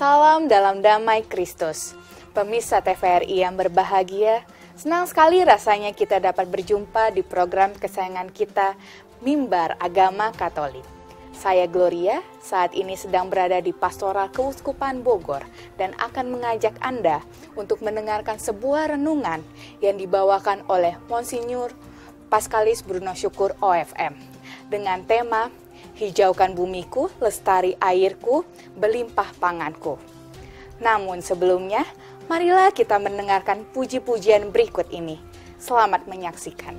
Salam dalam damai Kristus. Pemirsa TVRI yang berbahagia, senang sekali rasanya kita dapat berjumpa di program kesayangan kita, Mimbar Agama Katolik. Saya Gloria, saat ini sedang berada di Pastoral Keuskupan Bogor dan akan mengajak Anda untuk mendengarkan sebuah renungan yang dibawakan oleh Monsinyur Paskalis Bruno Syukur OFM dengan tema Hijaukan bumiku, lestari airku, berlimpah panganku. Namun sebelumnya, marilah kita mendengarkan puji-pujian berikut ini. Selamat menyaksikan.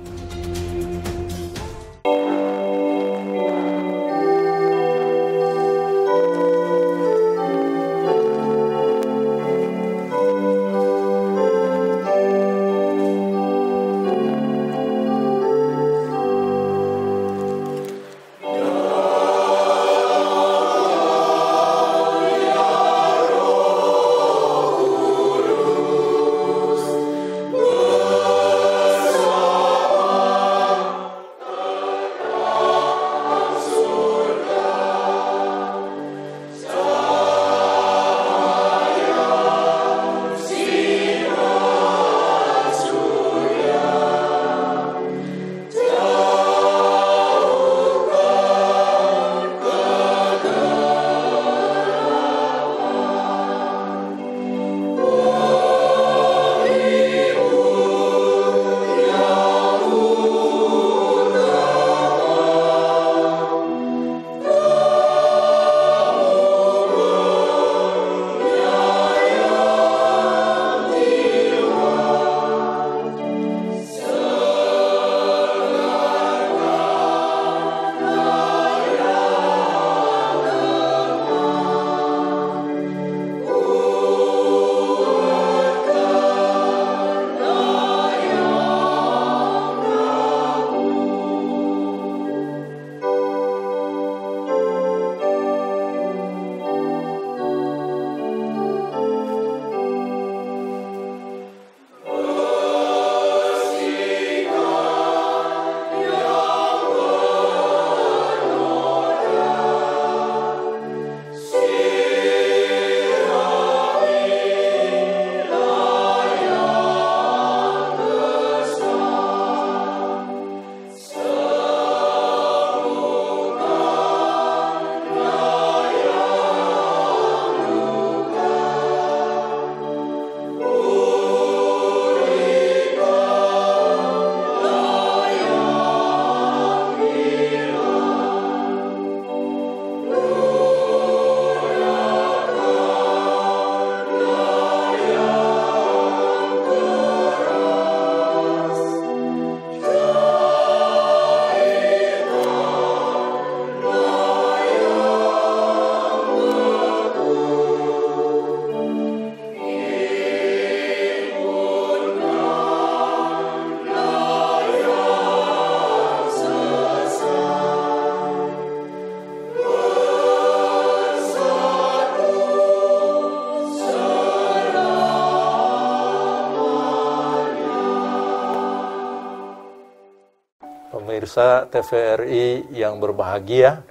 Pemirsa TVRI yang berbahagia,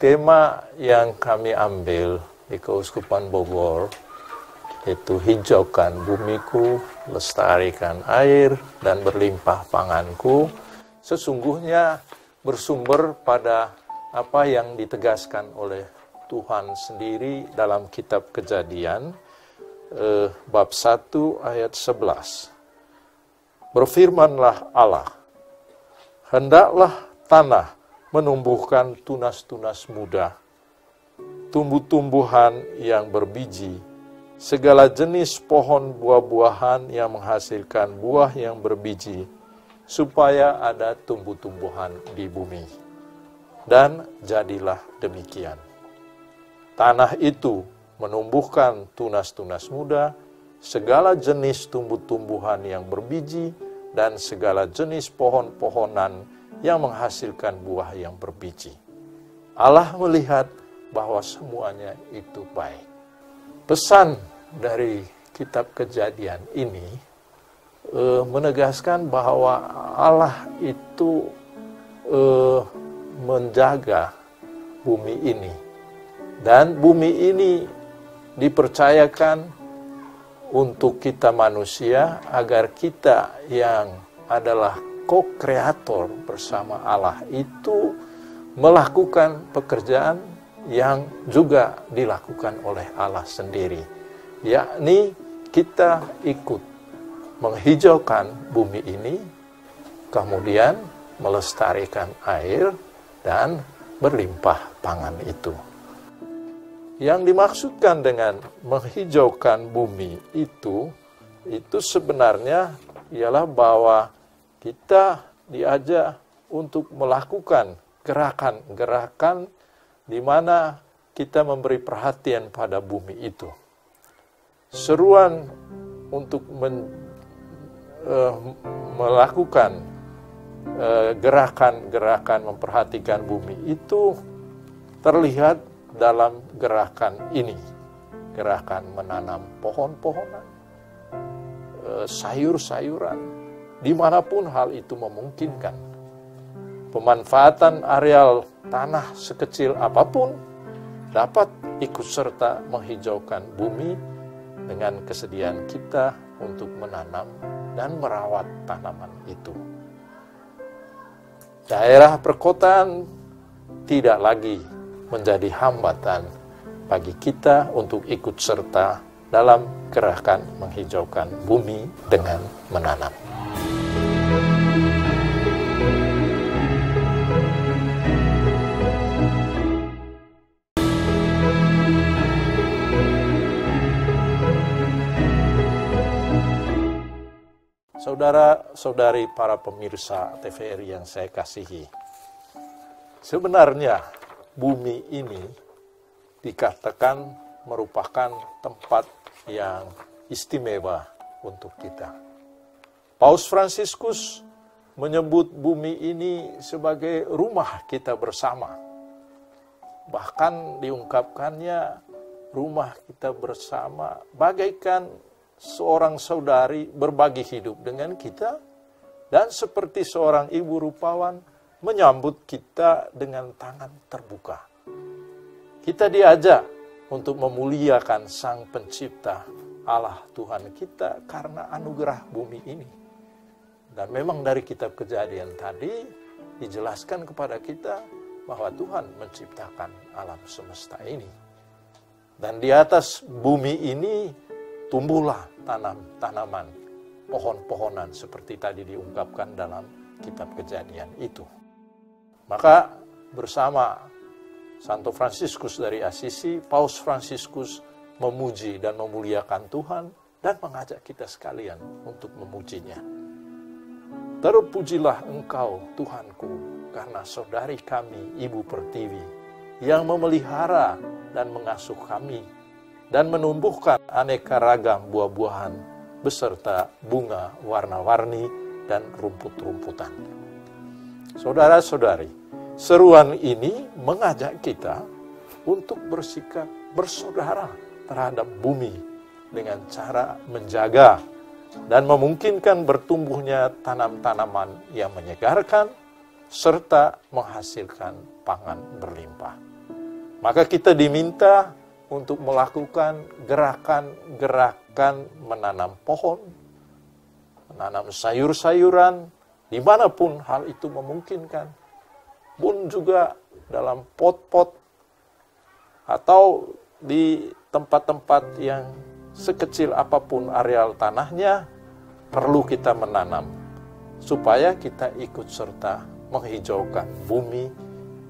tema yang kami ambil di Keuskupan Bogor yaitu hijaukan bumiku, lestarikan air, dan berlimpah panganku, sesungguhnya bersumber pada apa yang ditegaskan oleh Tuhan sendiri dalam kitab Kejadian, bab 1 ayat 11. Berfirmanlah Allah, hendaklah tanah menumbuhkan tunas-tunas muda, tumbuh-tumbuhan yang berbiji, segala jenis pohon buah-buahan yang menghasilkan buah yang berbiji, supaya ada tumbuh-tumbuhan di bumi. Dan jadilah demikian. Tanah itu menumbuhkan tunas-tunas muda, segala jenis tumbuh-tumbuhan yang berbiji, dan segala jenis pohon-pohonan yang menghasilkan buah yang berbiji. Allah melihat bahwa semuanya itu baik. Pesan dari kitab Kejadian ini menegaskan bahwa Allah itu menjaga bumi ini Dan bumi ini dipercayakan untuk kita manusia agar kita yang adalah co-kreator bersama Allah itu melakukan pekerjaan yang juga dilakukan oleh Allah sendiri. Yakni kita ikut menghijaukan bumi ini, kemudian melestarikan air dan berlimpah pangan itu. Yang dimaksudkan dengan menghijaukan bumi itu sebenarnya ialah bahwa kita diajak untuk melakukan gerakan-gerakan di mana kita memberi perhatian pada bumi itu. Seruan untuk melakukan gerakan-gerakan memperhatikan bumi itu terlihat dalam gerakan ini. Gerakan menanam pohon-pohonan, sayur-sayuran, dimanapun hal itu memungkinkan. Pemanfaatan areal tanah sekecil apapun dapat ikut serta menghijaukan bumi dengan kesediaan kita untuk menanam dan merawat tanaman itu. Daerah perkotaan tidak lagi menjadi hambatan bagi kita untuk ikut serta dalam gerakan menghijaukan bumi dengan menanam. Saudara-saudari para pemirsa TVRI yang saya kasihi, sebenarnya bumi ini dikatakan merupakan tempat yang istimewa untuk kita. Paus Fransiskus menyebut bumi ini sebagai rumah kita bersama. Bahkan diungkapkannya rumah kita bersama bagaikan seorang saudari berbagi hidup dengan kita, dan seperti seorang ibu rupawan menyambut kita dengan tangan terbuka. Kita diajak untuk memuliakan Sang Pencipta, Allah Tuhan kita, karena anugerah bumi ini. Dan memang dari kitab Kejadian tadi dijelaskan kepada kita bahwa Tuhan menciptakan alam semesta ini. Dan di atas bumi ini tumbuhlah tanaman, pohon-pohonan seperti tadi diungkapkan dalam kitab Kejadian itu. Maka bersama Santo Fransiskus dari Assisi, Paus Fransiskus memuji dan memuliakan Tuhan dan mengajak kita sekalian untuk memujinya. Terpujilah Engkau Tuhanku, karena saudari kami Ibu Pertiwi yang memelihara dan mengasuh kami dan menumbuhkan aneka ragam buah-buahan beserta bunga warna-warni dan rumput-rumputan. Saudara-saudari, seruan ini mengajak kita untuk bersikap bersaudara terhadap bumi dengan cara menjaga dan memungkinkan bertumbuhnya tanam-tanaman yang menyegarkan serta menghasilkan pangan berlimpah. Maka kita diminta untuk melakukan gerakan-gerakan menanam pohon, menanam sayur-sayuran, dimanapun hal itu memungkinkan, pun juga dalam pot-pot atau di tempat-tempat yang sekecil apapun areal tanahnya, perlu kita menanam, supaya kita ikut serta menghijaukan bumi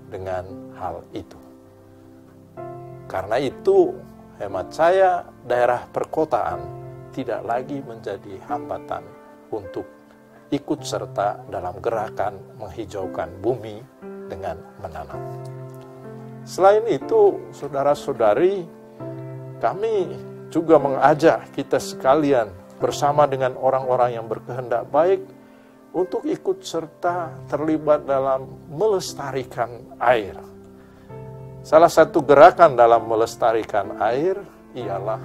dengan hal itu. Karena itu, hemat saya, daerah perkotaan tidak lagi menjadi hambatan untuk ikut serta dalam gerakan menghijaukan bumi dengan menanam. Selain itu, saudara-saudari, kami juga mengajak kita sekalian bersama dengan orang-orang yang berkehendak baik untuk ikut serta terlibat dalam melestarikan air. Salah satu gerakan dalam melestarikan air ialah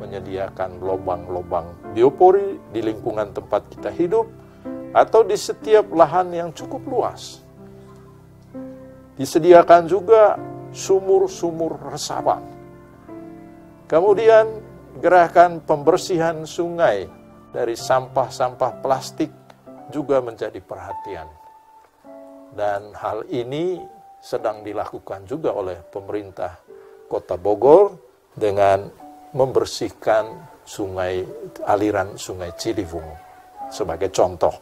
menyediakan lubang-lubang biopori di lingkungan tempat kita hidup atau di setiap lahan yang cukup luas. Disediakan juga sumur-sumur resapan. Kemudian gerakan pembersihan sungai dari sampah-sampah plastik juga menjadi perhatian. Dan hal ini sedang dilakukan juga oleh pemerintah Kota Bogor dengan membersihkan aliran sungai Ciliwung sebagai contoh.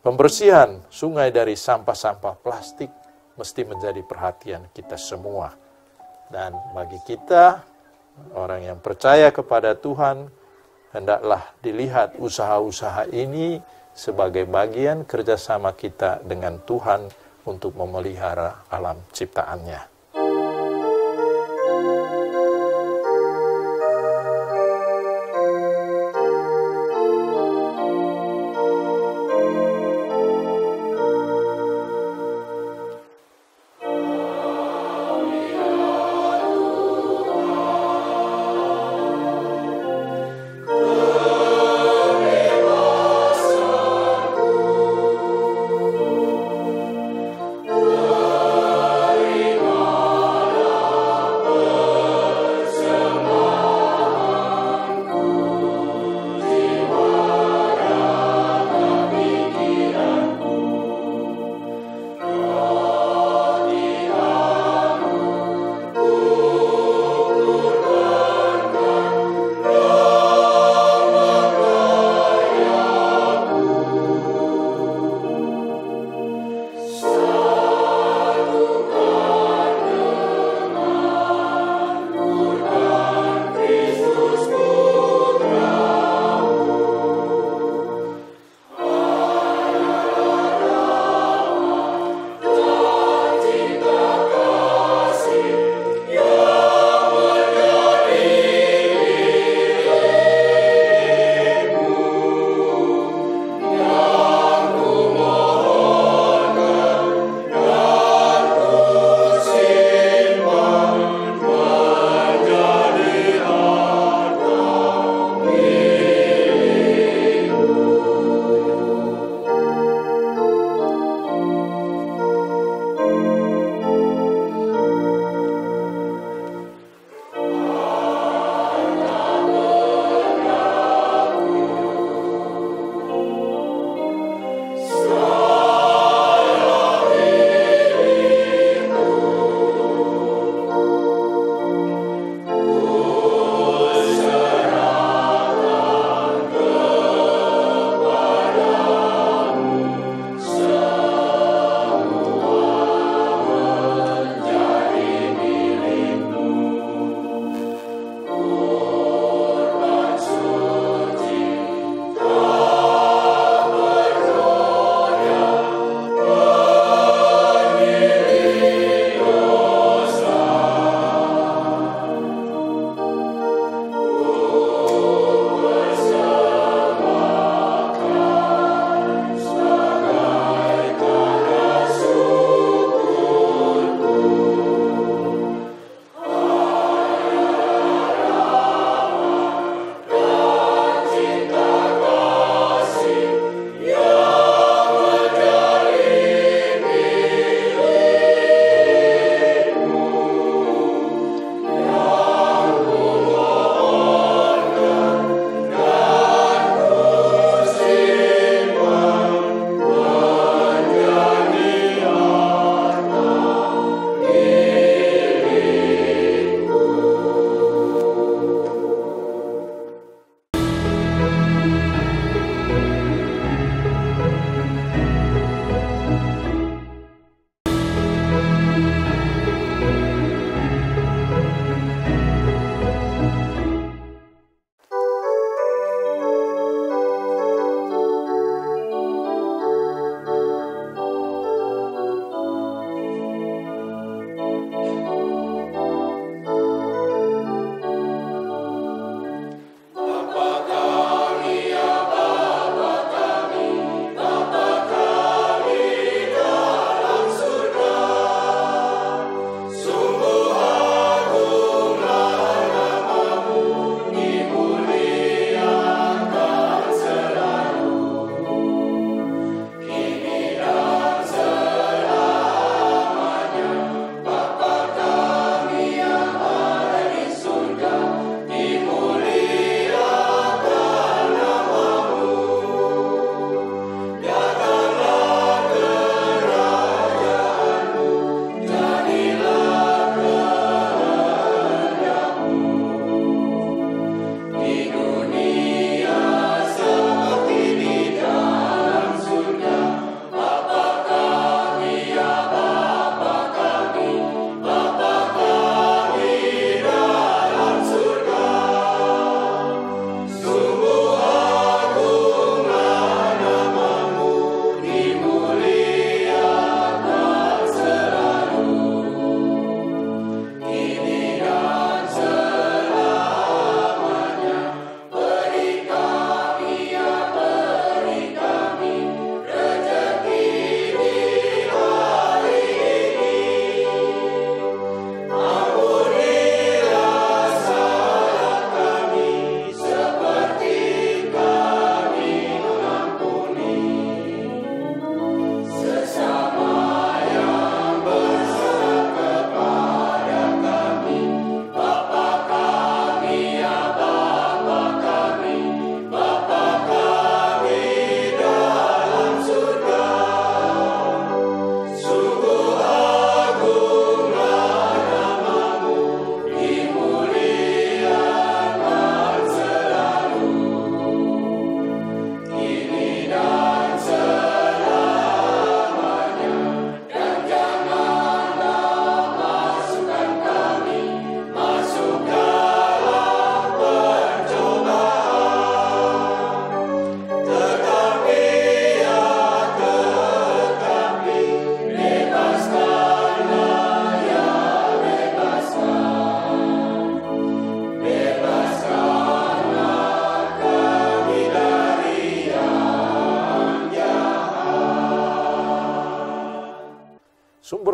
Pembersihan sungai dari sampah-sampah plastik mesti menjadi perhatian kita semua. Dan bagi kita, orang yang percaya kepada Tuhan, hendaklah dilihat usaha-usaha ini sebagai bagian kerjasama kita dengan Tuhan untuk memelihara alam ciptaannya.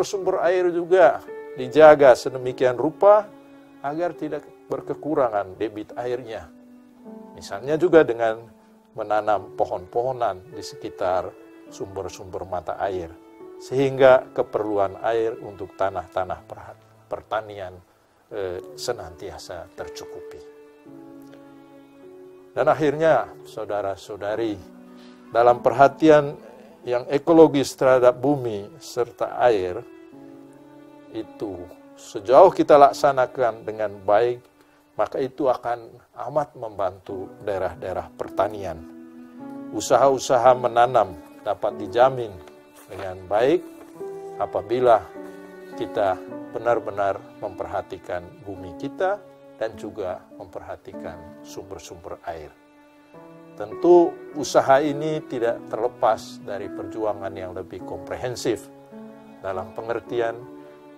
sumber-sumber air juga dijaga sedemikian rupa agar tidak berkekurangan debit airnya. Misalnya juga dengan menanam pohon-pohonan di sekitar sumber-sumber mata air, sehingga keperluan air untuk tanah-tanah pertanian senantiasa tercukupi. Dan akhirnya, saudara-saudari, dalam perhatian yang ekologis terhadap bumi serta air, itu sejauh kita laksanakan dengan baik, maka itu akan amat membantu daerah-daerah pertanian. Usaha-usaha menanam dapat dijamin dengan baik apabila kita benar-benar memperhatikan bumi kita dan juga memperhatikan sumber-sumber air. Tentu usaha ini tidak terlepas dari perjuangan yang lebih komprehensif dalam pengertian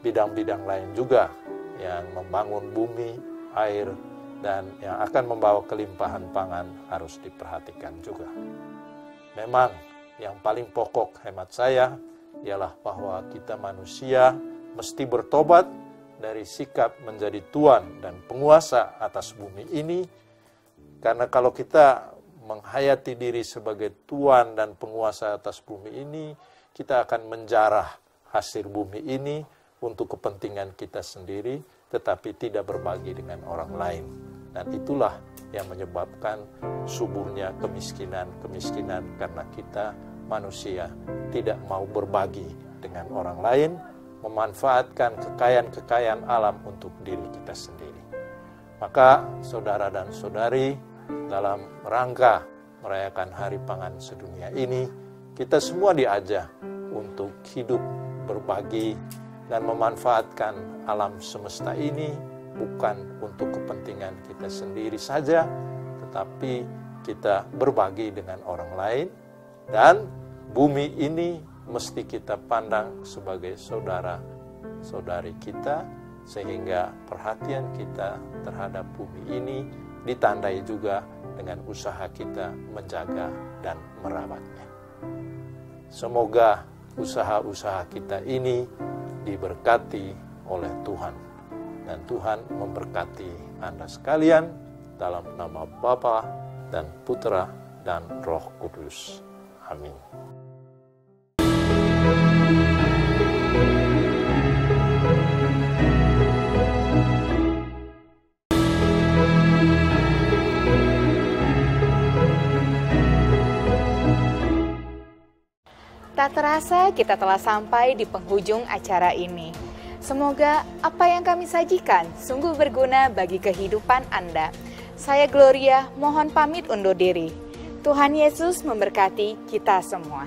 bidang-bidang lain juga yang membangun bumi, air, dan yang akan membawa kelimpahan pangan harus diperhatikan juga. Memang yang paling pokok hemat saya ialah bahwa kita manusia mesti bertobat dari sikap menjadi tuan dan penguasa atas bumi ini, karena kalau kita menghayati diri sebagai tuan dan penguasa atas bumi ini, kita akan menjarah hasil bumi ini untuk kepentingan kita sendiri, tetapi tidak berbagi dengan orang lain. Dan itulah yang menyebabkan suburnya kemiskinan karena kita manusia tidak mau berbagi dengan orang lain, memanfaatkan kekayaan-kekayaan alam untuk diri kita sendiri. Maka saudara dan saudari, dalam rangka merayakan Hari Pangan Sedunia ini, kita semua diajak untuk hidup berbagi dan memanfaatkan alam semesta ini bukan untuk kepentingan kita sendiri saja, tetapi kita berbagi dengan orang lain, dan bumi ini mesti kita pandang sebagai saudara-saudari kita, sehingga perhatian kita terhadap bumi ini ditandai juga dengan usaha kita menjaga dan merawatnya. Semoga usaha-usaha kita ini diberkati oleh Tuhan, dan Tuhan memberkati Anda sekalian dalam nama Bapa dan Putra dan Roh Kudus. Amin. Tak terasa kita telah sampai di penghujung acara ini. Semoga apa yang kami sajikan sungguh berguna bagi kehidupan Anda. Saya Gloria, mohon pamit undur diri. Tuhan Yesus memberkati kita semua.